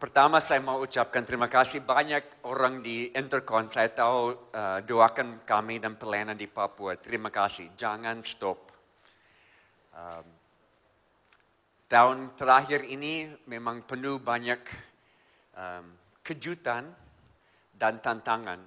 Pertama saya mau ucapkan terima kasih banyak orang di Intercon. Saya tahu doakan kami dan pelayanan di Papua. Terima kasih, jangan stop. Tahun terakhir ini memang penuh banyak kejutan dan tantangan.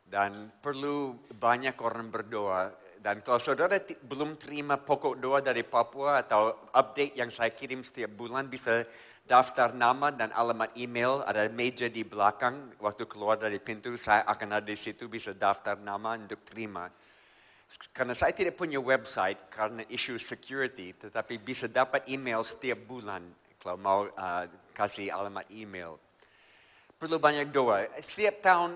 Dan perlu banyak orang berdoa. Dan kalau saudara belum terima pokok doa dari Papua atau update yang saya kirim setiap bulan, bisa daftar nama dan alamat email. Ada meja di belakang, waktu keluar dari pintu saya akan ada di situ, bisa daftar nama untuk terima. Karena saya tidak punya website karena isu security, tetapi bisa dapat email setiap bulan kalau mau kasih alamat email. Perlu banyak doa. Setiap tahun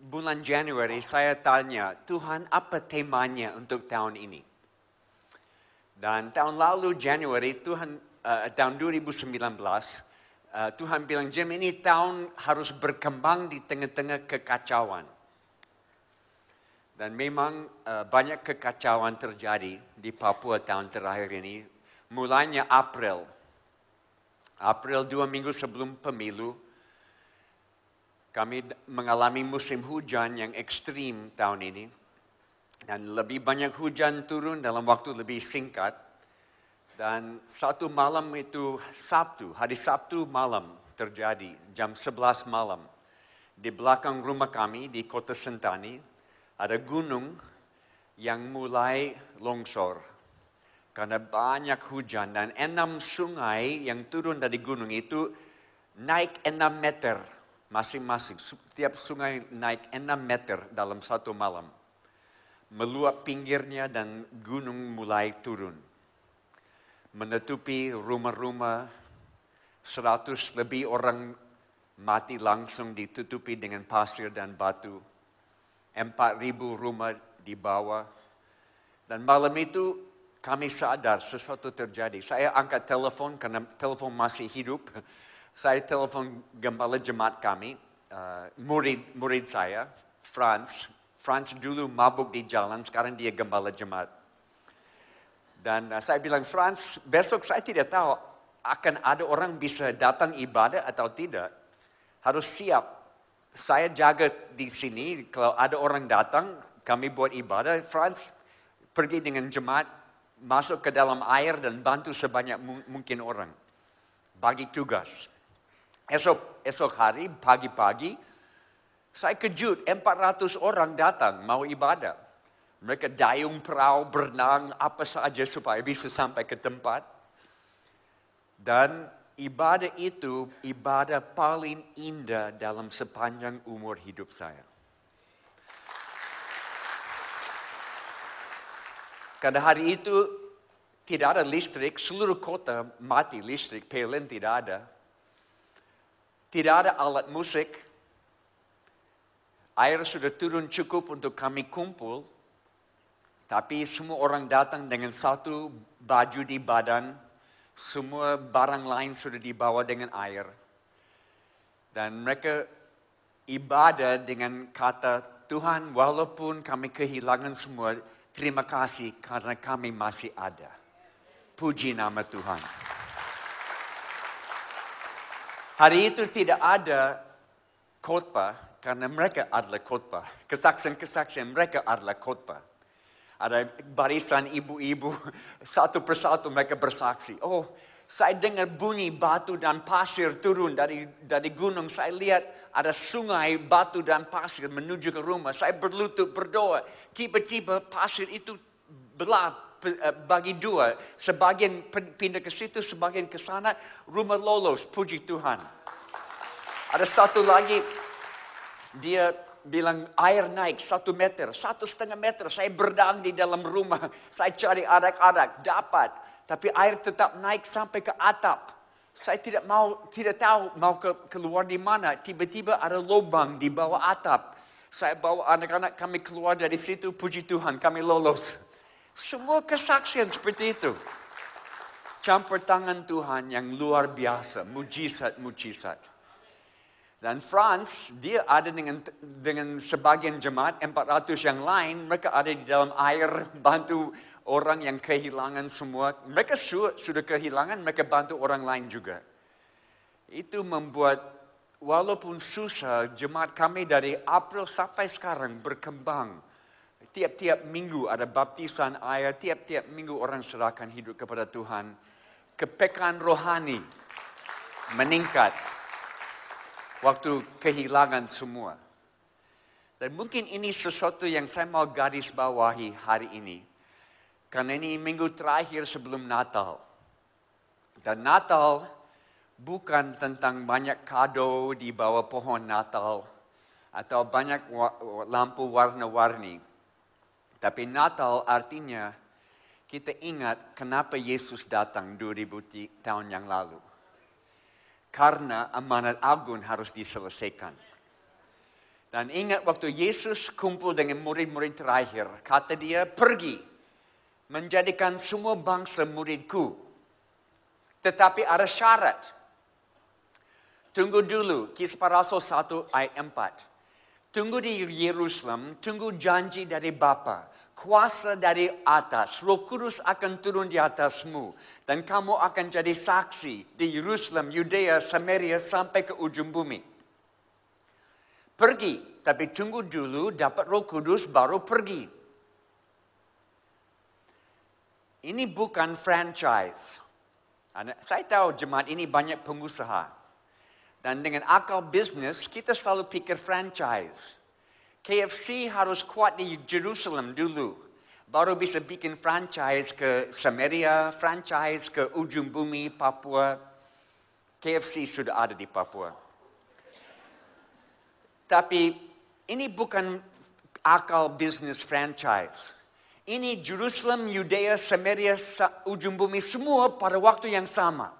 bulan Januari saya tanya, Tuhan apa temanya untuk tahun ini? Dan tahun lalu Januari tahun 2019 Tuhan bilang, Jim, ini tahun harus berkembang di tengah-tengah kekacauan. Dan memang banyak kekacauan terjadi di Papua tahun terakhir ini. Mulanya April 2 minggu sebelum pemilu, kami mengalami musim hujan yang ekstrim tahun ini. Dan lebih banyak hujan turun dalam waktu lebih singkat. Dan satu malam itu hari Sabtu malam terjadi, jam 11 malam. Di belakang rumah kami di Kota Sentani, ada gunung yang mulai longsor. Karena banyak hujan dan 6 sungai yang turun dari gunung itu naik 6 meter masing-masing. Setiap sungai naik 6 meter dalam satu malam. Meluap pinggirnya dan gunung mulai turun. Menutupi rumah-rumah, 100 lebih orang mati langsung ditutupi dengan pasir dan batu. 4.000 rumah di bawah. Dan malam itu kami sadar sesuatu terjadi. Saya angkat telepon karena telepon masih hidup. Saya telepon gembala jemaat kami, murid saya, Franz. Franz dulu mabuk di jalan, sekarang dia gembala jemaat. Dan saya bilang, Franz, besok saya tidak tahu akan ada orang bisa datang ibadah atau tidak. Harus siap. Saya jaga di sini, kalau ada orang datang, kami buat ibadah. Franz pergi dengan jemaat, masuk ke dalam air dan bantu sebanyak mungkin orang. Bagi tugas. Esok hari, pagi-pagi, saya kejut, 400 orang datang mau ibadah. Mereka dayung perahu, berenang, apa saja supaya bisa sampai ke tempat. Dan ibadah itu ibadah paling indah dalam sepanjang umur hidup saya. Karena hari itu tidak ada listrik, seluruh kota mati listrik, PLN tidak ada. Tidak ada alat musik. Air sudah turun cukup untuk kami kumpul. Tapi semua orang datang dengan satu baju di badan. Semua barang lain sudah dibawa dengan air. Dan mereka ibadah dengan kata, Tuhan, walaupun kami kehilangan semua, terima kasih karena kami masih ada. Puji nama Tuhan. Hari itu tidak ada khotbah karena mereka adalah khotbah. Kesaksian-kesaksian mereka adalah khotbah. Ada barisan ibu-ibu, satu persatu mereka bersaksi. Oh, saya dengar bunyi batu dan pasir turun dari gunung. Saya lihat ada sungai, batu dan pasir menuju ke rumah. Saya berlutut berdoa. Tiba-tiba pasir itu belah bagi dua. Sebagian pindah ke situ, sebagian ke sana. Rumah lolos, puji Tuhan. Ada satu lagi, dia bilang air naik 1 meter, 1,5 meter. Saya berdang di dalam rumah. Saya cari arak-arak, dapat. Tapi air tetap naik sampai ke atap. Saya tidak tahu mau keluar di mana. Tiba-tiba ada lubang di bawah atap. Saya bawa anak-anak kami keluar dari situ. Puji Tuhan, kami lolos. Semua kesaksian seperti itu. Campur tangan Tuhan yang luar biasa. Mujizat. Dan Franz, dia ada dengan sebagian jemaat, 400 yang lain, mereka ada di dalam air, bantu orang yang kehilangan semua. Mereka sudah kehilangan, mereka bantu orang lain juga. Itu membuat walaupun susah, jemaat kami dari April sampai sekarang berkembang. Tiap-tiap minggu ada baptisan air, tiap-tiap minggu orang serahkan hidup kepada Tuhan. Kepekaan rohani meningkat waktu kehilangan semua. Dan mungkin ini sesuatu yang saya mau garis bawahi hari ini. Karena ini minggu terakhir sebelum Natal. Dan Natal bukan tentang banyak kado di bawah pohon Natal atau banyak lampu warna-warni. Tapi Natal artinya kita ingat kenapa Yesus datang 2000 tahun yang lalu. Karena amanat agung harus diselesaikan. Dan ingat waktu Yesus kumpul dengan murid-murid terakhir, kata dia, pergi menjadikan semua bangsa muridku. Tetapi ada syarat. Tunggu dulu, Kisah Para Rasul 1 ayat 4. Tunggu di Yerusalem, tunggu janji dari Bapa. Kuasa dari atas, Roh Kudus akan turun di atasmu. Dan kamu akan jadi saksi di Yerusalem, Yudea, Samaria, sampai ke ujung bumi. Pergi, tapi tunggu dulu dapat Roh Kudus baru pergi. Ini bukan franchise. Saya tahu jemaat ini banyak pengusaha. Dan dengan akal bisnis, kita selalu pikir franchise. KFC harus kuat di Jerusalem dulu. Baru bisa bikin franchise ke Samaria, franchise ke ujung bumi, Papua. KFC sudah ada di Papua. Tapi ini bukan akal bisnis franchise. Ini Jerusalem, Yudea, Samaria, ujung bumi semua pada waktu yang sama.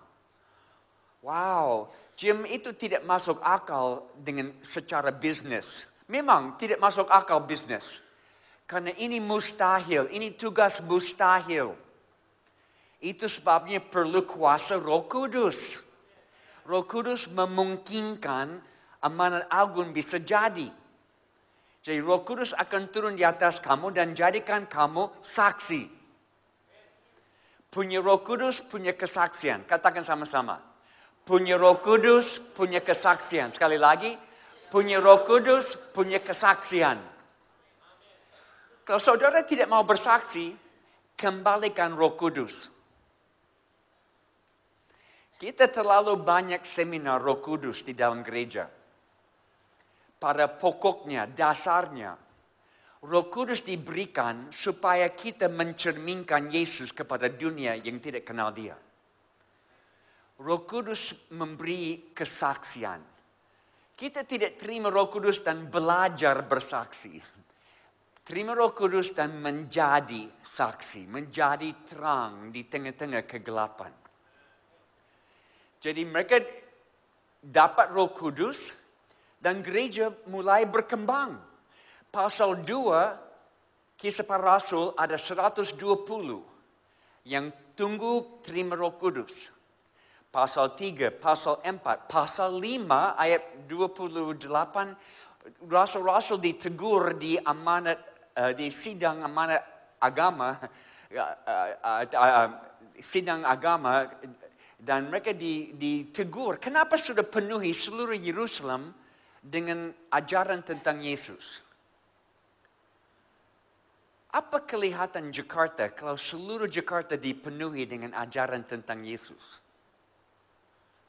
Wow, Jim, itu tidak masuk akal dengan secara bisnis. Memang tidak masuk akal bisnis. Karena ini mustahil, ini tugas mustahil. Itu sebabnya perlu kuasa Roh Kudus. Roh Kudus memungkinkan amanat agung bisa jadi. Jadi Roh Kudus akan turun di atas kamu dan jadikan kamu saksi. Punya Roh Kudus, punya kesaksian. Katakan sama-sama. Punya Roh Kudus, punya kesaksian. Sekali lagi, punya Roh Kudus, punya kesaksian. Kalau saudara tidak mau bersaksi, kembalikan Roh Kudus. Kita terlalu banyak seminar Roh Kudus di dalam gereja. Pada pokoknya, dasarnya, Roh Kudus diberikan supaya kita mencerminkan Yesus kepada dunia yang tidak kenal Dia. Roh Kudus memberi kesaksian. Kita tidak terima Roh Kudus dan belajar bersaksi. Terima Roh Kudus dan menjadi saksi, menjadi terang di tengah-tengah kegelapan. Jadi mereka dapat Roh Kudus dan gereja mulai berkembang. Pasal 2, Kisah Para Rasul ada 120 yang tunggu terima Roh Kudus. Pasal 3, pasal 4, pasal 5 ayat 28, rasul-rasul ditegur di amanat, di sidang amanat agama, sidang agama, dan mereka ditegur. Kenapa sudah penuhi seluruh Yerusalem dengan ajaran tentang Yesus? Apa kelihatan Jakarta kalau seluruh Jakarta dipenuhi dengan ajaran tentang Yesus?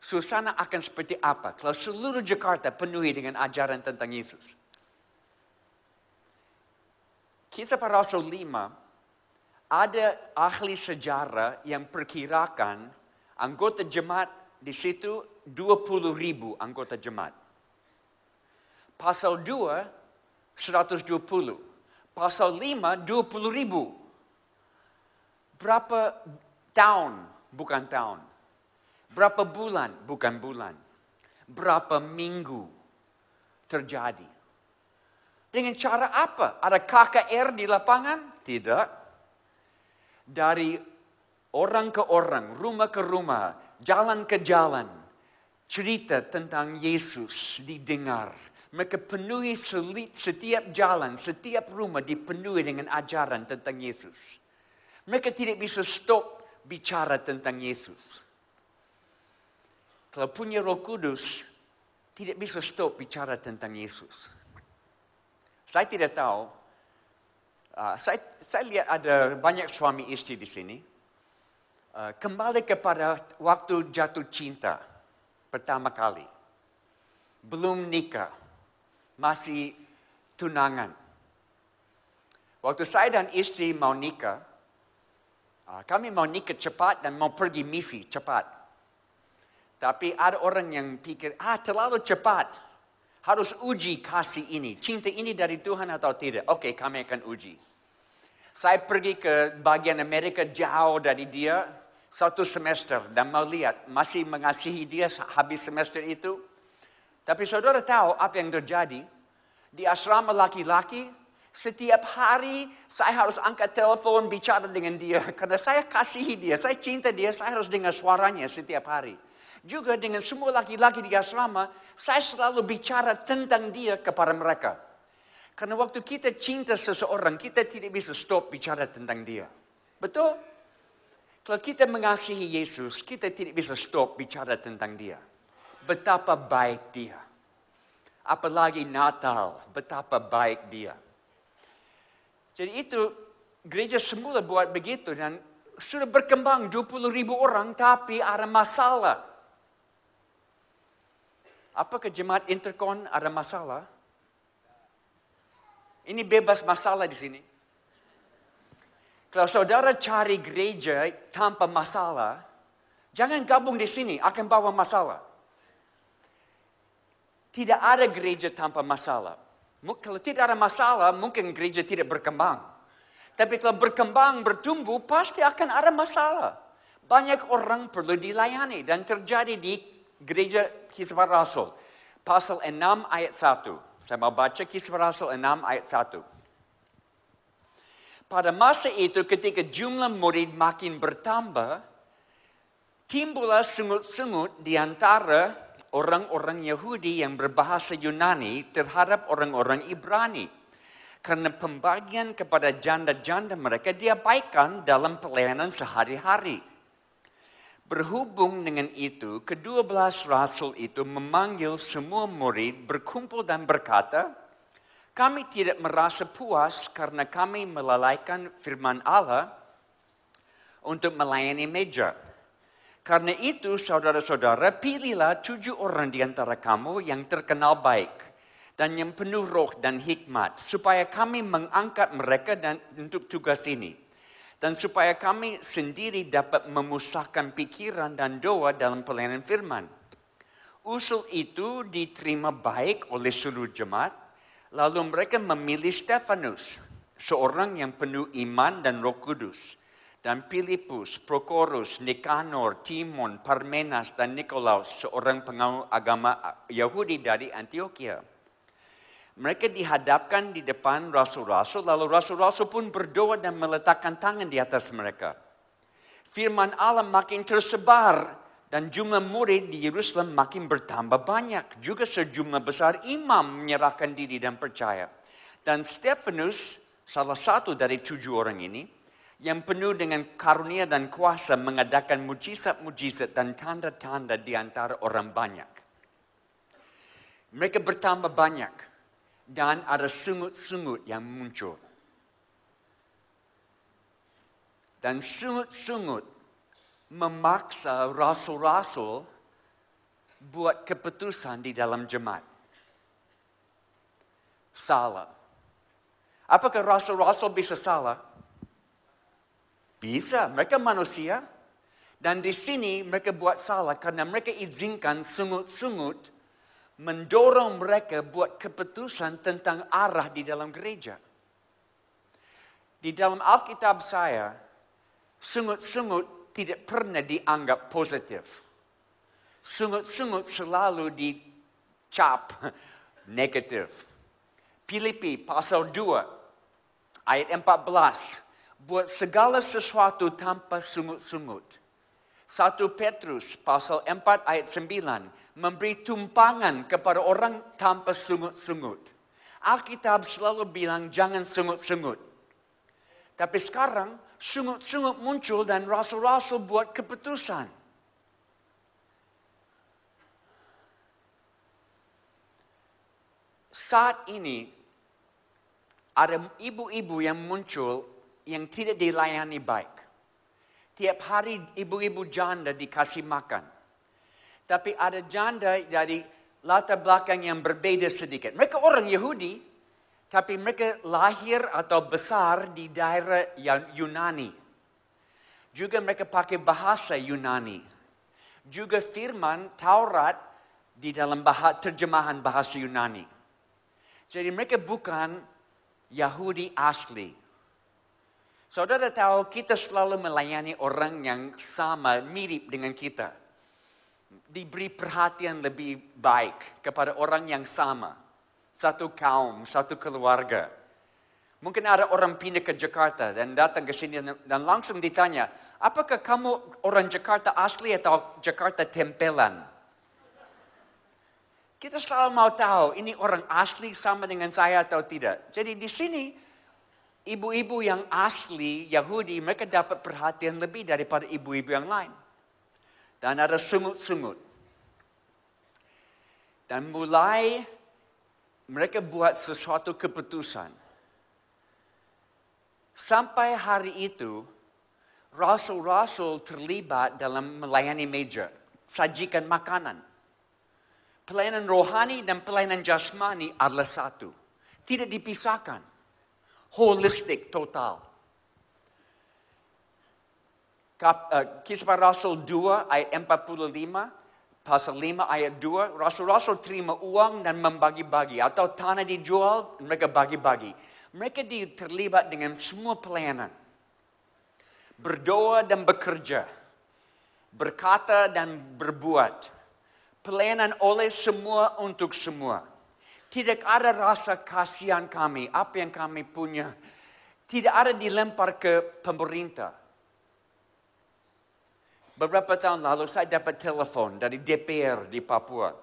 Suasana akan seperti apa kalau seluruh Jakarta penuhi dengan ajaran tentang Yesus? Kisah Para Rasul 5, ada ahli sejarah yang perkirakan anggota jemaat di situ 20,000 anggota jemaat. Pasal 2, 120. Pasal 5, 20,000. Berapa tahun? Bukan tahun. Berapa bulan? Bukan bulan. Berapa minggu terjadi? Dengan cara apa? Ada KKR di lapangan? Tidak. Dari orang ke orang, rumah ke rumah, jalan ke jalan, cerita tentang Yesus didengar. Mereka penuhi setiap jalan, setiap rumah dipenuhi dengan ajaran tentang Yesus. Mereka tidak bisa stop bicara tentang Yesus. kalau punya Roh Kudus, tidak bisa stop bicara tentang Yesus. Saya tidak tahu, saya lihat ada banyak suami istri di sini. Kembali kepada waktu jatuh cinta pertama kali. Belum nikah, masih tunangan. Waktu saya dan istri mau nikah, kami mau nikah cepat dan mau pergi misi cepat. Tapi ada orang yang pikir, terlalu cepat. Harus uji kasih ini. Cinta ini dari Tuhan atau tidak? Oke, kami akan uji. Saya pergi ke bagian Amerika jauh dari dia 1 semester. Dan mau lihat, masih mengasihi dia habis semester itu. Tapi saudara tahu apa yang terjadi? Di asrama laki-laki, setiap hari saya harus angkat telepon bicara dengan dia. Karena saya kasihi dia, saya cinta dia, saya harus dengar suaranya setiap hari. Juga dengan semua laki-laki di asrama, saya selalu bicara tentang dia kepada mereka. Karena waktu kita cinta seseorang, kita tidak bisa stop bicara tentang dia. Betul? Kalau kita mengasihi Yesus, kita tidak bisa stop bicara tentang dia. Betapa baik dia. Apalagi Natal, betapa baik dia. Jadi itu, gereja semula buat begitu dan sudah berkembang 20,000 orang, tapi ada masalah. Apakah jemaat Intercon ada masalah? Ini bebas masalah di sini. Kalau saudara cari gereja tanpa masalah, jangan gabung di sini, akan bawa masalah. Tidak ada gereja tanpa masalah. Kalau tidak ada masalah, mungkin gereja tidak berkembang. Tapi kalau berkembang, bertumbuh, pasti akan ada masalah. Banyak orang perlu dilayani dan terjadi di Gereja Kisah Rasul. Pasal 6 ayat 1. Saya mau baca Kisah Rasul 6 ayat 1. Pada masa itu ketika jumlah murid makin bertambah, timbullah sungut-sungut di antara orang-orang Yahudi yang berbahasa Yunani terhadap orang-orang Ibrani. Karena pembagian kepada janda-janda mereka diabaikan dalam pelayanan sehari-hari. Berhubung dengan itu, ke-12 rasul itu memanggil semua murid berkumpul dan berkata, kami tidak merasa puas karena kami melalaikan firman Allah untuk melayani meja. Karena itu, saudara-saudara, pilihlah 7 orang di antara kamu yang terkenal baik dan yang penuh roh dan hikmat, supaya kami mengangkat mereka untuk tugas ini. Dan supaya kami sendiri dapat memusahkan pikiran dan doa dalam pelayanan firman. Usul itu diterima baik oleh seluruh jemaat. Lalu mereka memilih Stefanus, seorang yang penuh iman dan Roh Kudus. Dan Filipus, Prokorus, Nikanor, Timon, Parmenas, dan Nikolaus, seorang pengaku agama Yahudi dari Antioquia. Mereka dihadapkan di depan rasul-rasul, lalu rasul-rasul pun berdoa dan meletakkan tangan di atas mereka. Firman Allah makin tersebar dan jumlah murid di Yerusalem makin bertambah banyak. Juga sejumlah besar imam menyerahkan diri dan percaya. Dan Stefanus, salah satu dari 7 orang ini, yang penuh dengan karunia dan kuasa mengadakan mujizat-mujizat dan tanda-tanda di antara orang banyak. Mereka bertambah banyak. Dan ada sungut-sungut yang muncul. Dan sungut-sungut memaksa rasul-rasul buat keputusan di dalam jemaat. Salah. Apakah rasul-rasul bisa salah? Bisa, mereka manusia. Dan di sini mereka buat salah karena mereka izinkan sungut-sungut mendorong mereka buat keputusan tentang arah di dalam gereja. Di dalam Alkitab saya, sungut-sungut tidak pernah dianggap positif. Sungut-sungut selalu dicap negatif. Filipi pasal 2 ayat 14, buat segala sesuatu tanpa sungut-sungut. 1 Petrus pasal 4 ayat 9, memberi tumpangan kepada orang tanpa sungut-sungut. Alkitab selalu bilang jangan sungut-sungut. Tapi sekarang sungut-sungut muncul dan rasul-rasul buat keputusan. saat ini ada ibu-ibu yang muncul yang tidak dilayani baik. Tiap hari ibu-ibu janda dikasih makan. Tapi ada janda dari latar belakang yang berbeda sedikit. Mereka orang Yahudi, tapi mereka lahir atau besar di daerah Yunani. Juga mereka pakai bahasa Yunani. Juga firman Taurat di dalam terjemahan bahasa Yunani. Jadi mereka bukan Yahudi asli. Saudara tahu kita selalu melayani orang yang sama, mirip dengan kita. Diberi perhatian lebih baik kepada orang yang sama. Satu kaum, satu keluarga. Mungkin ada orang pindah ke Jakarta dan datang ke sini dan langsung ditanya, apakah kamu orang Jakarta asli atau Jakarta tempelan? Kita selalu mau tahu ini orang asli sama dengan saya atau tidak. Jadi di sini ibu-ibu yang asli Yahudi mereka dapat perhatian lebih daripada ibu-ibu yang lain. Dan ada sungut-sungut. Dan mulai mereka buat sesuatu keputusan. Sampai hari itu rasul-rasul terlibat dalam melayani meja, sajikan makanan. Pelayanan rohani dan pelayanan jasmani adalah satu. Tidak dipisahkan. Holistik total. Kisah Para Rasul 2 ayat 45, pasal 5 ayat 2. Rasul-rasul terima uang dan membagi-bagi. Atau tanah dijual, mereka bagi-bagi. Mereka terlibat dengan semua pelayanan. Berdoa dan bekerja. Berkata dan berbuat. Pelayanan oleh semua untuk semua. Tidak ada rasa kasihan kami, apa yang kami punya. Tidak ada dilempar ke pemerintah. Beberapa tahun lalu saya dapat telepon dari DPR di Papua.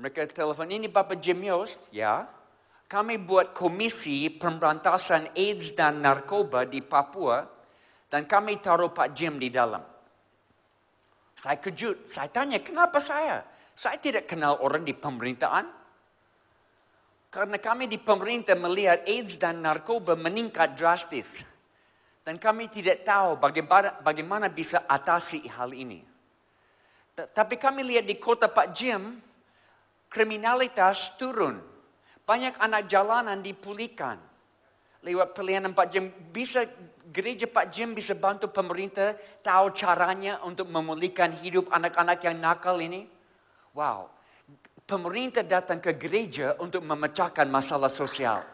Mereka telepon, ini Bapak Jim Yost? Ya. Kami buat komisi pemberantasan AIDS dan narkoba di Papua. Dan kami taruh Pak Jim di dalam. Saya kejut. Saya tanya, kenapa saya? Saya tidak kenal orang di pemerintahan. Karena kami di pemerintah melihat AIDS dan narkoba meningkat drastis. Dan kami tidak tahu bagaimana bisa atasi hal ini. Tapi kami lihat di kota Pak Jim, kriminalitas turun. Banyak anak jalanan dipulihkan. Lewat pelayanan Pak Jim, gereja Pak Jim bisa bantu pemerintah tahu caranya untuk memulihkan hidup anak-anak yang nakal ini. Wow, pemerintah datang ke gereja untuk memecahkan masalah sosial.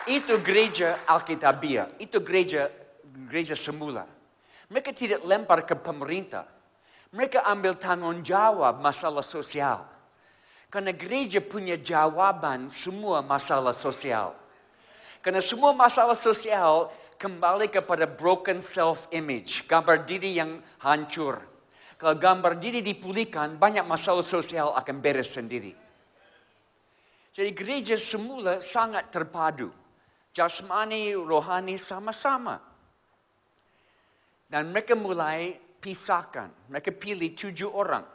Itu gereja Alkitabiah, itu gereja semula. Mereka tidak lempar ke pemerintah. Mereka ambil tanggung jawab masalah sosial. Karena gereja punya jawaban semua masalah sosial. Karena semua masalah sosial kembali kepada broken self-image. Gambar diri yang hancur. Kalau gambar diri dipulihkan, banyak masalah sosial akan beres sendiri. Jadi gereja semula sangat terpadu. Jasmani, rohani sama-sama. Dan mereka mulai pisahkan. Mereka pilih 7 orang.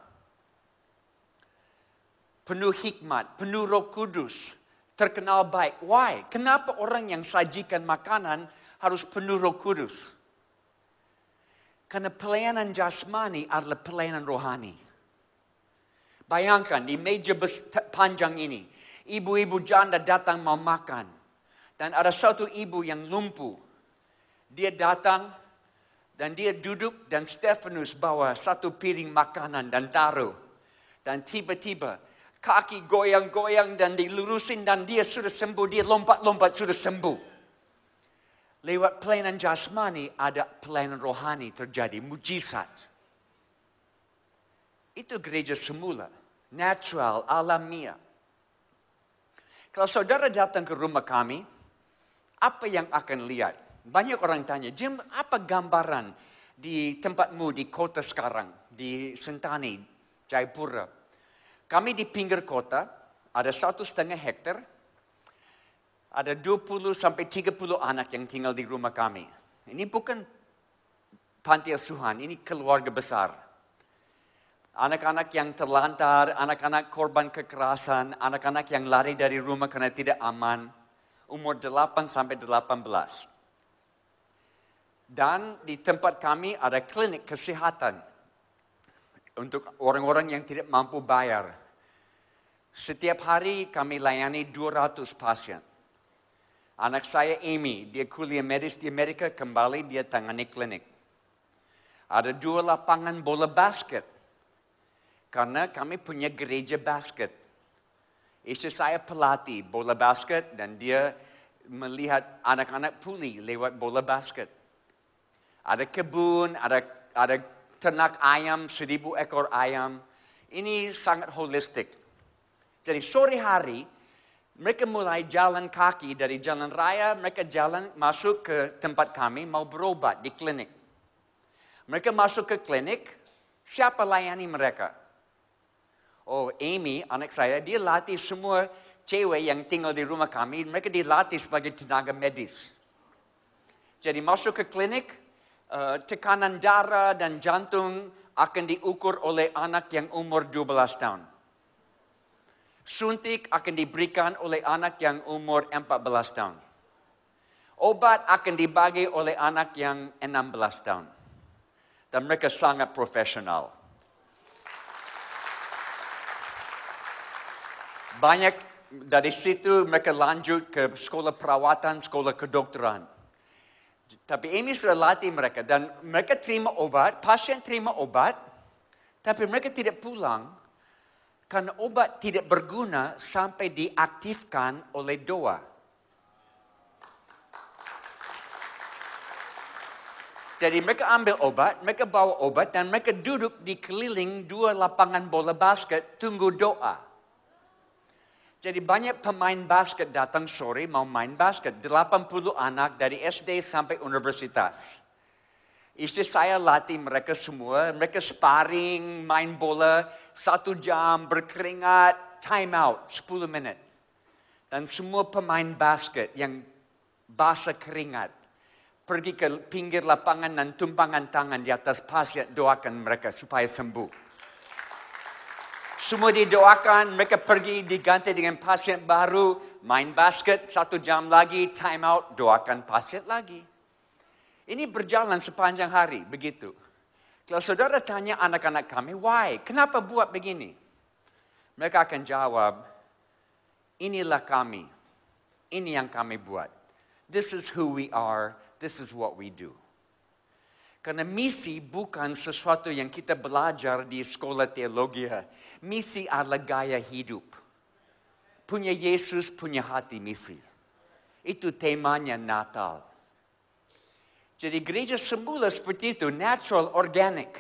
Penuh hikmat, penuh Roh Kudus, terkenal baik. Why? Kenapa orang yang sajikan makanan harus penuh Roh Kudus? Karena pelayanan jasmani adalah pelayanan rohani. Bayangkan di meja panjang ini, ibu-ibu janda datang mau makan. Dan ada satu ibu yang lumpuh. Dia datang dan dia duduk dan Stefanus bawa satu piring makanan dan taruh. Dan tiba-tiba kaki goyang-goyang dan dilurusin dan dia sudah sembuh. Dia lompat-lompat sudah sembuh. Lewat pelayanan jasmani ada pelayanan rohani terjadi. Mujizat. Itu gereja semula. Natural, alamiah. Kalau saudara datang ke rumah kami, apa yang akan lihat? Banyak orang tanya, Jim, apa gambaran di tempatmu di kota sekarang? Di Sentani, Jayapura. Kami di pinggir kota, ada 1,5 hektar, ada 20 sampai 30 anak yang tinggal di rumah kami. Ini bukan panti asuhan, ini keluarga besar. Anak-anak yang terlantar, anak-anak korban kekerasan, anak-anak yang lari dari rumah karena tidak aman, umur 8 sampai 18. Dan di tempat kami ada klinik kesehatan untuk orang-orang yang tidak mampu bayar. Setiap hari kami layani 200 pasien. Anak saya Amy, dia kuliah medis di Amerika, kembali dia tangani klinik. Ada 2 lapangan bola basket. Karena kami punya gereja basket. Istri saya pelatih bola basket dan dia melihat anak-anak pulih lewat bola basket. Ada kebun, ada ternak ayam, 1,000 ekor ayam. Ini sangat holistik. Jadi sore hari, mereka mulai jalan kaki dari jalan raya, mereka jalan masuk ke tempat kami, mau berobat di klinik. Mereka masuk ke klinik, siapa layani mereka? Oh, Amy, anak saya, dia latih semua cewek yang tinggal di rumah kami, mereka dilatih sebagai tenaga medis. Jadi masuk ke klinik, tekanan darah dan jantung akan diukur oleh anak yang umur 12 tahun. Suntik akan diberikan oleh anak yang umur 14 tahun. Obat akan dibagi oleh anak yang 16 tahun. Dan mereka sangat profesional. Banyak dari situ mereka lanjut ke sekolah perawatan, sekolah kedokteran. Tapi ini sudah latih mereka dan mereka terima obat, pasien terima obat, tapi mereka tidak pulang karena obat tidak berguna sampai diaktifkan oleh doa. Jadi mereka ambil obat, mereka bawa obat dan mereka duduk di keliling 2 lapangan bola basket tunggu doa. Jadi banyak pemain basket datang sore mau main basket. 80 anak dari SD sampai universitas. Istri saya latih mereka semua. Mereka sparring, main bola 1 jam, berkeringat, time out 10 menit. Dan semua pemain basket yang basah keringat pergi ke pinggir lapangan dan tumpangan tangan di atas pasien, doakan mereka supaya sembuh. Semua didoakan, mereka pergi diganti dengan pasien baru, main basket 1 jam lagi, time out, doakan pasien lagi. Ini berjalan sepanjang hari, begitu. Kalau saudara tanya anak-anak kami, why? Kenapa buat begini? Mereka akan jawab, inilah kami, ini yang kami buat. This is who we are, this is what we do. Karena misi bukan sesuatu yang kita belajar di sekolah teologi. Misi adalah gaya hidup. Punya Yesus, punya hati misi. Itu temanya Natal. Jadi gereja semula seperti itu, natural, organic.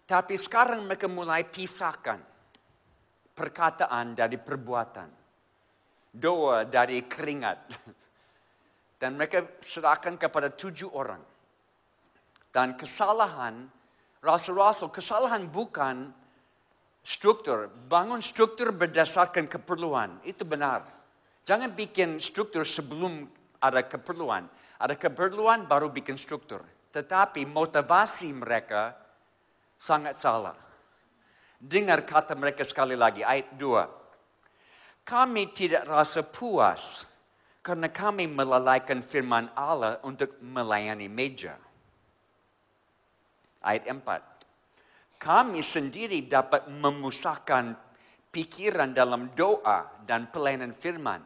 Tapi sekarang mereka mulai pisahkan perkataan dari perbuatan. Doa dari keringat. Dan mereka serahkan kepada 7 orang. Dan kesalahan, rasul-rasul, kesalahan bukan struktur. Bangun struktur berdasarkan keperluan. Itu benar. Jangan bikin struktur sebelum ada keperluan. Ada keperluan baru bikin struktur. Tetapi motivasi mereka sangat salah. Dengar kata mereka sekali lagi, ayat 2. Kami tidak rasa puas karena kami melalaikan firman Allah untuk melayani meja. Ayat 4. Kami sendiri dapat memusahkan pikiran dalam doa dan pelayanan firman.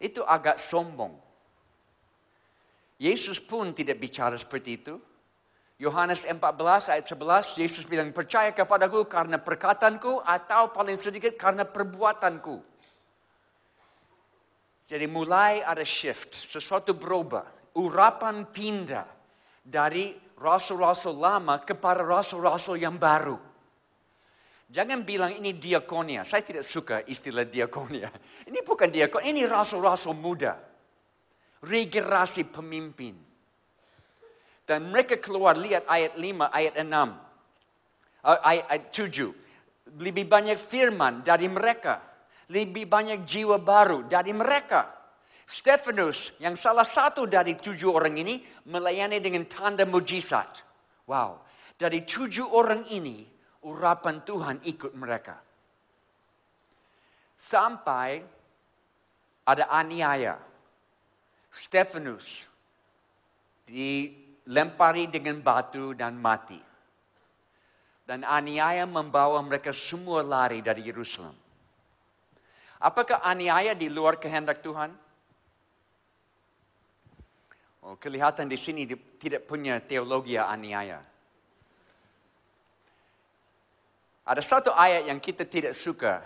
Itu agak sombong. Yesus pun tidak bicara seperti itu. Yohanes 14 ayat 11, Yesus bilang, percaya kepadaku karena perkataanku atau paling sedikit karena perbuatanku. Jadi mulai ada shift, sesuatu berubah. Urapan pindah dari rasul-rasul lama kepada rasul-rasul yang baru. Jangan bilang ini diakonia. Saya tidak suka istilah diakonia. Ini bukan diakonia, ini rasul-rasul muda. Regenerasi pemimpin. Dan mereka keluar, lihat ayat 5, ayat 6. Ayat 7. Lebih banyak firman dari mereka. Lebih banyak jiwa baru dari mereka. Stefanus yang salah satu dari 7 orang ini melayani dengan tanda mujizat. Wow. Dari 7 orang ini, urapan Tuhan ikut mereka. Sampai ada aniaya. Stefanus dilempari dengan batu dan mati. Dan aniaya membawa mereka semua lari dari Yerusalem. Apakah aniaya di luar kehendak Tuhan? Oh, kelihatan di sini tidak punya teologi aniaya. Ada satu ayat yang kita tidak suka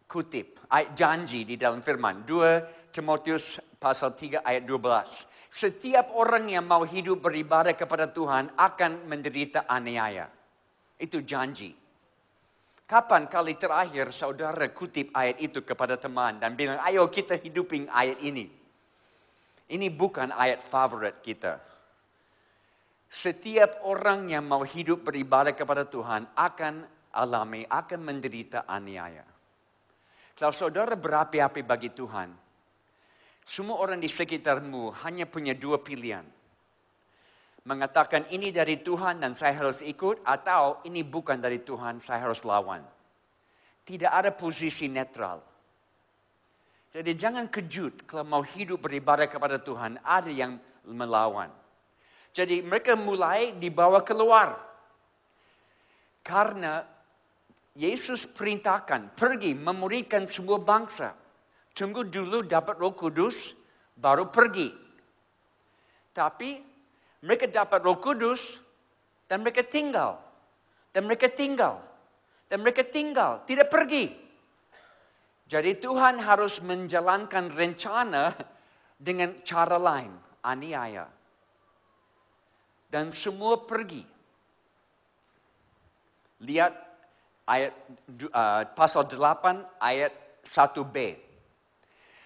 kutip. Ayat janji di dalam firman. 2 Timotius pasal 3 ayat 12. Setiap orang yang mau hidup beribadah kepada Tuhan akan menderita aniaya. Itu janji. Kapan kali terakhir saudara kutip ayat itu kepada teman dan bilang, ayo kita hidupin ayat ini. Ini bukan ayat favorit kita. Setiap orang yang mau hidup beribadah kepada Tuhan akan menderita aniaya. Kalau saudara berapi-api bagi Tuhan, semua orang di sekitarmu hanya punya 2 pilihan. Mengatakan ini dari Tuhan dan saya harus ikut, atau ini bukan dari Tuhan, saya harus lawan. Tidak ada posisi netral. Jadi jangan kejut kalau mau hidup beribadah kepada Tuhan, ada yang melawan. Jadi mereka mulai dibawa keluar. Karena Yesus perintahkan, pergi memuridkan semua bangsa. Tunggu dulu dapat Roh Kudus, baru pergi. Tapi mereka dapat Roh Kudus dan mereka tinggal. Dan mereka tinggal. Dan mereka tinggal. Tidak pergi. Jadi Tuhan harus menjalankan rencana dengan cara lain. Aniaya. Dan semua pergi. Lihat ayat pasal 8 ayat 1b.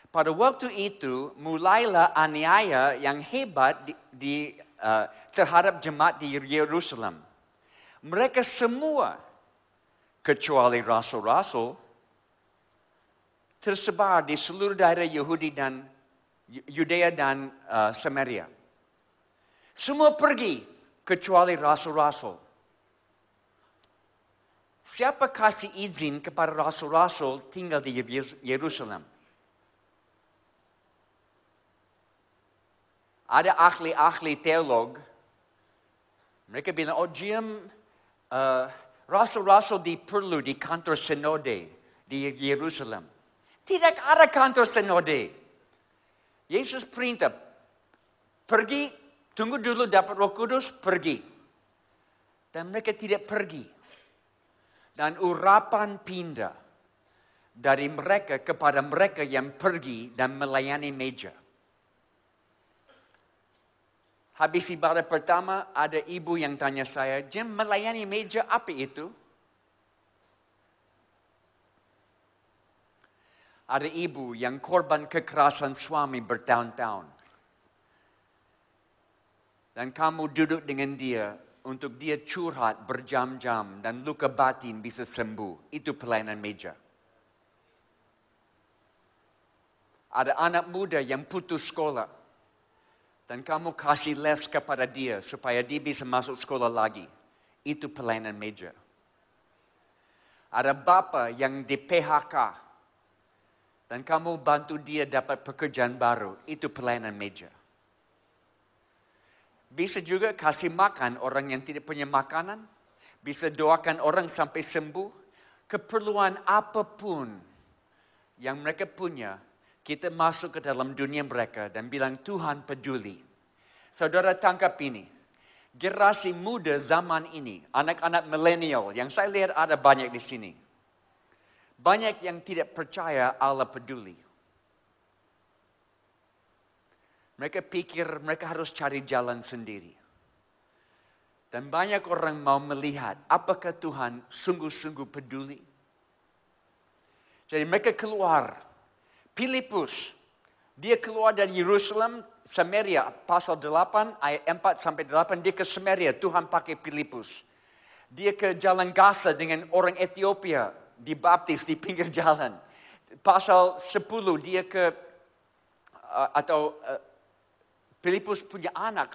Pada waktu itu mulailah aniaya yang hebat terhadap jemaat di Yerusalem. Mereka semua, kecuali rasul-rasul, tersebar di seluruh daerah Yudea dan Samaria. Semua pergi, kecuali rasul-rasul. Siapa kasih izin kepada rasul-rasul tinggal di Yerusalem? Ada ahli-ahli teolog, mereka bilang, Jim, rasul-rasul diperlu di kantor sinode di Yerusalem. Tidak ada kantor sinode. Yesus perintah, pergi, tunggu dulu dapat Roh Kudus, pergi. Dan mereka tidak pergi. Dan urapan pindah dari mereka kepada mereka yang pergi dan melayani meja. Habis ibadah pertama, ada ibu yang tanya saya, Jim, melayani meja apa itu? Ada ibu yang korban kekerasan suami bertahun-tahun. Dan kamu duduk dengan dia untuk dia curhat berjam-jam dan luka batin bisa sembuh. Itu pelayanan meja. Ada anak muda yang putus sekolah. Dan kamu kasih les kepada dia supaya dia bisa masuk sekolah lagi. Itu pelayanan meja. Ada bapa yang di PHK. Dan kamu bantu dia dapat pekerjaan baru. Itu pelayanan meja. Bisa juga kasih makan orang yang tidak punya makanan. Bisa doakan orang sampai sembuh. Keperluan apapun yang mereka punya, kita masuk ke dalam dunia mereka dan bilang Tuhan peduli. Saudara tangkap ini. Generasi muda zaman ini, anak-anak milenial yang saya lihat ada banyak di sini. Banyak yang tidak percaya Allah peduli. Mereka pikir mereka harus cari jalan sendiri. Dan banyak orang mau melihat apakah Tuhan sungguh-sungguh peduli. Jadi mereka keluar. Filipus, dia keluar dari Yerusalem, Samaria, pasal 8, ayat 4 sampai 8, dia ke Samaria, Tuhan pakai Filipus. Dia ke Jalan Gaza dengan orang Ethiopia, dibaptis di pinggir jalan. Pasal 10, dia ke, Filipus punya anak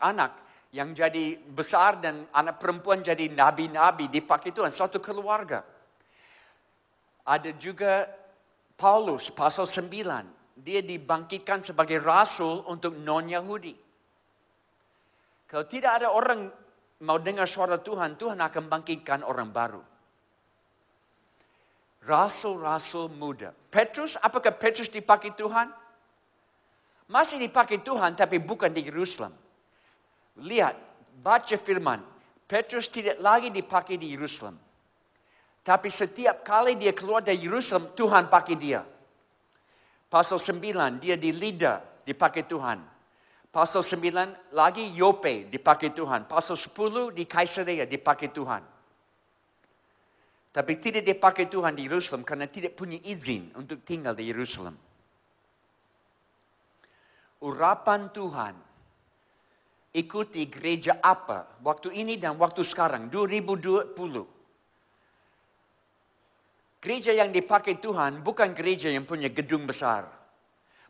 yang jadi besar dan anak perempuan jadi nabi-nabi dipakai Tuhan, satu keluarga. Ada juga Paulus, pasal 9. Dia dibangkitkan sebagai rasul untuk non-Yahudi. Kalau tidak ada orang mau dengar suara Tuhan, Tuhan akan bangkitkan orang baru. Rasul-rasul muda. Petrus, apakah Petrus dipakai Tuhan? Masih dipakai Tuhan, tapi bukan di Yerusalem. Lihat, baca firman. Petrus tidak lagi dipakai di Yerusalem. Tapi setiap kali dia keluar dari Yerusalem, Tuhan pakai dia. Pasal 9, dia di Lida, dipakai Tuhan. Pasal 9, lagi Yope, dipakai Tuhan. Pasal 10, di Kaisarea, dipakai Tuhan. Tapi tidak dipakai Tuhan di Yerusalem, karena tidak punya izin untuk tinggal di Yerusalem. Urapan Tuhan. Ikuti gereja apa? Waktu ini dan waktu sekarang, 2020. Gereja yang dipakai Tuhan bukan gereja yang punya gedung besar.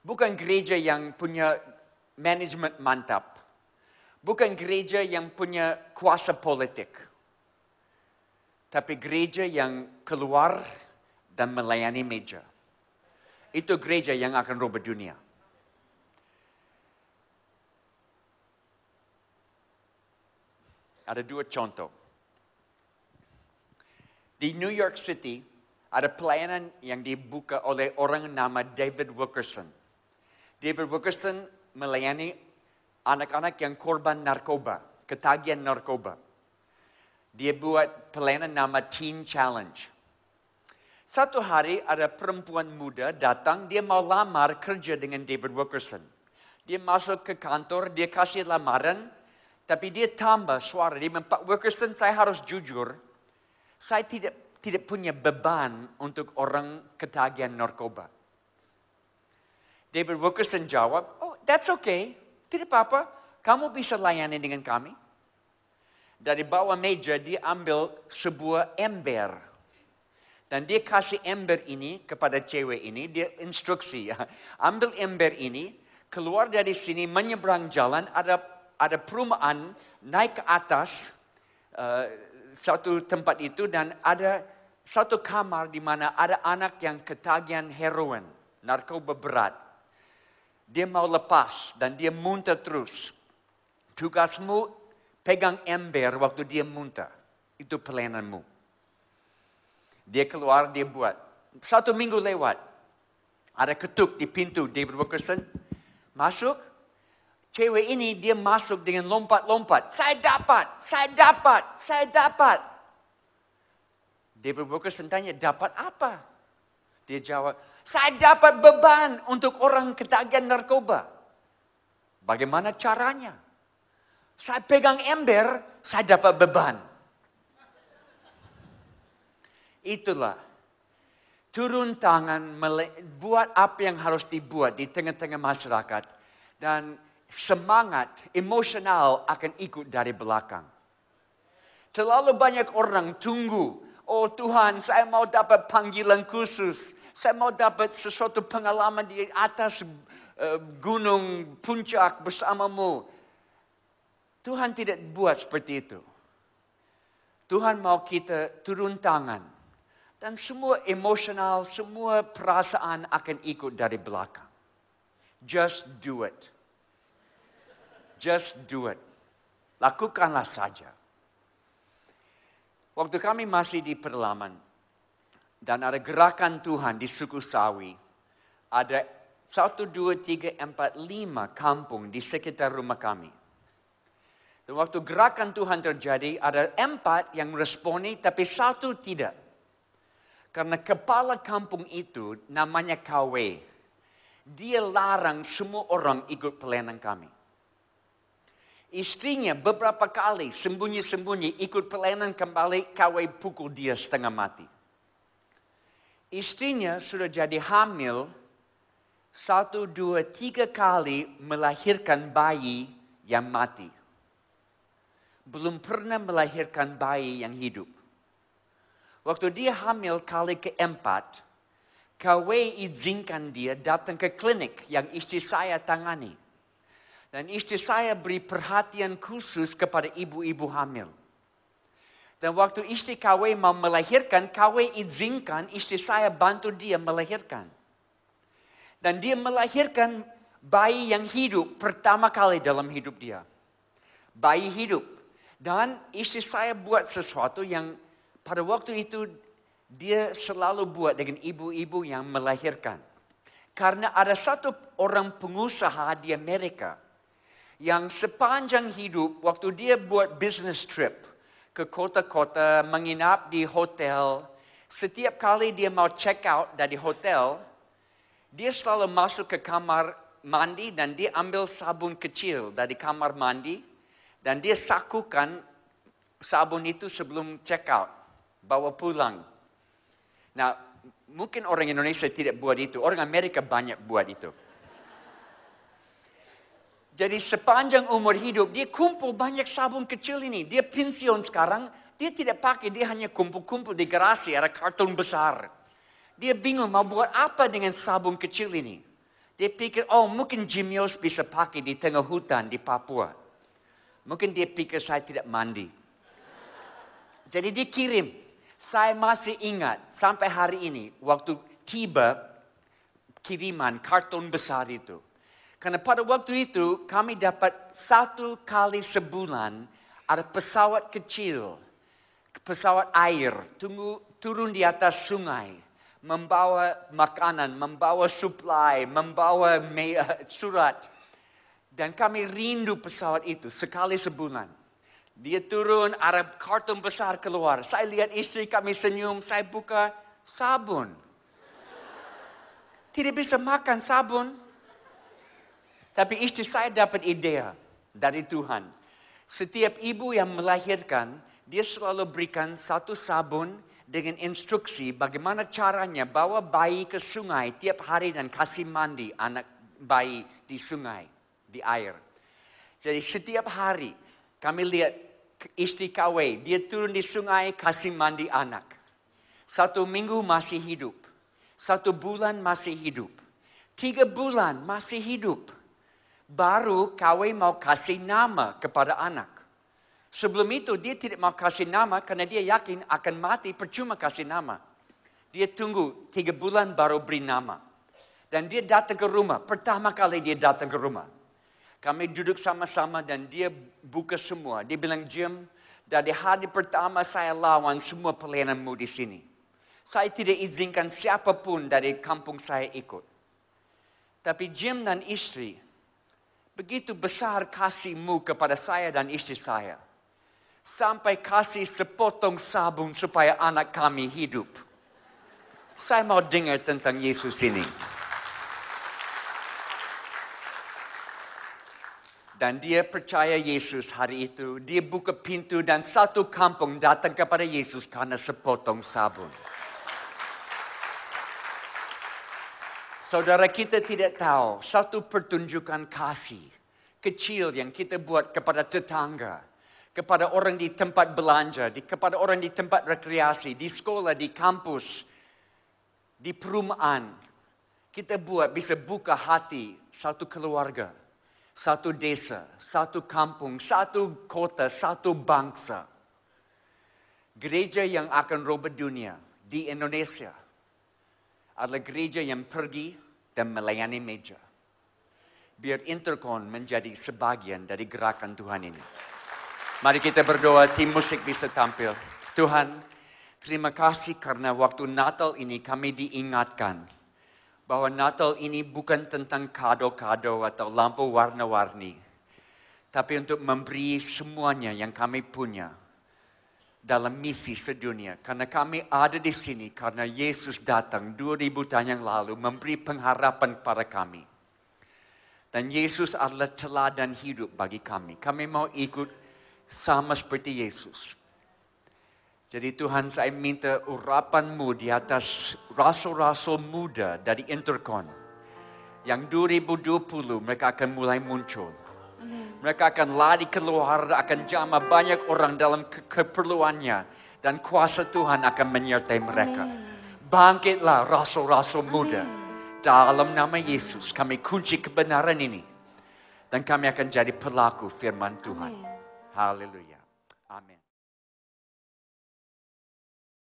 Bukan gereja yang punya manajemen mantap. Bukan gereja yang punya kuasa politik. Tapi gereja yang keluar dan melayani meja. Itu gereja yang akan rubah dunia. Ada 2 contoh. Di New York City, ada pelayanan yang dibuka oleh orang nama David Wilkerson. David Wilkerson melayani anak-anak yang korban narkoba, ketagihan narkoba. Dia buat pelayanan nama Teen Challenge. Satu hari ada perempuan muda datang, dia mau lamar kerja dengan David Wilkerson. Dia masuk ke kantor, dia kasih lamaran, tapi dia tambah suara. Dia bilang, Pak Wilkerson, saya harus jujur. Saya tidak punya beban untuk orang ketagihan narkoba. David Wilkerson jawab, oh that's okay. Tidak apa-apa. Kamu bisa layani dengan kami. Dari bawah meja dia ambil sebuah ember. Dan dia kasih ember ini kepada cewek ini. Dia instruksi ya. Ambil ember ini. Keluar dari sini menyeberang jalan. Ada perumahan naik ke atas satu tempat itu dan ada satu kamar di mana ada anak yang ketagihan heroin, narkoba berat. Dia mau lepas dan dia muntah terus. Tugasmu pegang ember waktu dia muntah. Itu pelayananmu. Dia keluar, dia buat. 1 minggu lewat. Ada ketuk di pintu David Wilkerson. Masuk. Cewek ini dia masuk dengan lompat-lompat. Saya dapat. David Wilkerson tanya, dapat apa? Dia jawab, saya dapat beban untuk orang ketagihan narkoba. Bagaimana caranya? Saya pegang ember, saya dapat beban. Itulah. Turun tangan, buat apa yang harus dibuat di tengah-tengah masyarakat. Dan semangat emosional akan ikut dari belakang. Terlalu banyak orang tunggu. Oh Tuhan, saya mau dapat panggilan khusus. Saya mau dapat sesuatu pengalaman di atas gunung puncak bersamamu. Tuhan tidak buat seperti itu. Tuhan mau kita turun tangan. Dan semua emosional, semua perasaan akan ikut dari belakang. Just do it. Just do it. Lakukanlah saja. Waktu kami masih di pedalaman dan ada gerakan Tuhan di suku Sawi, ada 1, 2, 3, 4, 5 kampung di sekitar rumah kami. Dan waktu gerakan Tuhan terjadi, ada 4 yang responi, tapi 1 tidak. Karena kepala kampung itu namanya KW. Dia larang semua orang ikut pelayanan kami. Istrinya beberapa kali sembunyi-sembunyi ikut pelayanan kembali, KW pukul dia setengah mati. Istrinya sudah jadi hamil 1, 2, 3 kali melahirkan bayi yang mati. Belum pernah melahirkan bayi yang hidup. Waktu dia hamil kali keempat, KW izinkan dia datang ke klinik yang istri saya tangani. Dan istri saya beri perhatian khusus kepada ibu-ibu hamil. Dan waktu istri KW mau melahirkan, KW izinkan istri saya bantu dia melahirkan. Dan dia melahirkan bayi yang hidup pertama kali dalam hidup dia. Bayi hidup. Dan istri saya buat sesuatu yang pada waktu itu dia selalu buat dengan ibu-ibu yang melahirkan. Karena ada satu orang pengusaha di Amerika yang sepanjang hidup waktu dia buat business trip ke kota-kota, menginap di hotel, setiap kali dia mau check out dari hotel, dia selalu masuk ke kamar mandi dan dia ambil sabun kecil dari kamar mandi dan dia sakukan sabun itu sebelum check out, bawa pulang. Nah, mungkin orang Indonesia tidak buat itu, orang Amerika banyak buat itu. Jadi sepanjang umur hidup, dia kumpul banyak sabun kecil ini. Dia pensiun sekarang, dia tidak pakai, dia hanya kumpul-kumpul di garasi, ada karton besar. Dia bingung mau buat apa dengan sabun kecil ini. Dia pikir, oh mungkin Jim Yos bisa pakai di tengah hutan di Papua. Mungkin dia pikir saya tidak mandi. Jadi dia kirim. Saya masih ingat sampai hari ini, waktu tiba kiriman karton besar itu. Karena pada waktu itu kami dapat 1 kali sebulan ada pesawat kecil, pesawat air, turun di atas sungai, membawa makanan, membawa supply, membawa surat. Dan kami rindu pesawat itu sekali sebulan. Dia turun, ada karton besar keluar. Saya lihat istri kami senyum, saya buka sabun. Tidak bisa makan sabun. Tapi istri saya dapat ide dari Tuhan. Setiap ibu yang melahirkan, dia selalu berikan satu sabun dengan instruksi bagaimana caranya bawa bayi ke sungai tiap hari dan kasih mandi anak bayi di sungai, di air. Jadi setiap hari kami lihat istri KW, dia turun di sungai kasih mandi anak. 1 minggu masih hidup. 1 bulan masih hidup. 3 bulan masih hidup. Baru KW mau kasih nama kepada anak. Sebelum itu dia tidak mau kasih nama karena dia yakin akan mati percuma kasih nama. Dia tunggu 3 bulan baru beri nama. Dan dia datang ke rumah. Pertama kali dia datang ke rumah. Kami duduk sama-sama dan dia buka semua. Dia bilang, Jim, dari hari pertama saya lawan semua pelayananmu di sini. Saya tidak izinkan siapapun dari kampung saya ikut. Tapi Jim dan istri, begitu besar kasihmu kepada saya dan istri saya. Sampai kasih sepotong sabun supaya anak kami hidup. Saya mau dengar tentang Yesus ini. Dan dia percaya Yesus hari itu. Dia buka pintu dan satu kampung datang kepada Yesus karena sepotong sabun. Saudara, kita tidak tahu satu pertunjukan kasih kecil yang kita buat kepada tetangga, kepada orang di tempat belanja, kepada orang di tempat rekreasi, di sekolah, di kampus, di perumahan. Kita buat bisa buka hati satu keluarga, satu desa, satu kampung, satu kota, satu bangsa. Gereja yang akan rubah dunia di Indonesia adalah gereja yang pergi dan melayani meja. Biar Intercon menjadi sebagian dari gerakan Tuhan ini. Mari kita berdoa, tim musik bisa tampil. Tuhan, terima kasih karena waktu Natal ini kami diingatkan bahwa Natal ini bukan tentang kado-kado atau lampu warna-warni. Tapi untuk memberi semuanya yang kami punya dalam misi sedunia. Karena kami ada di sini karena Yesus datang 2000 tahun yang lalu memberi pengharapan kepada kami. Dan Yesus adalah teladan hidup bagi kami. Kami mau ikut sama seperti Yesus. Jadi Tuhan, saya minta urapan-Mu di atas rasul-rasul muda dari Intercon. Yang 2020 mereka akan mulai muncul. Mereka akan lari keluar, akan jamah banyak orang dalam keperluannya. Dan kuasa Tuhan akan menyertai mereka. Bangkitlah rasul-rasul muda. Dalam nama Yesus kami kunci kebenaran ini. Dan kami akan jadi pelaku firman Tuhan. Haleluya. Amin.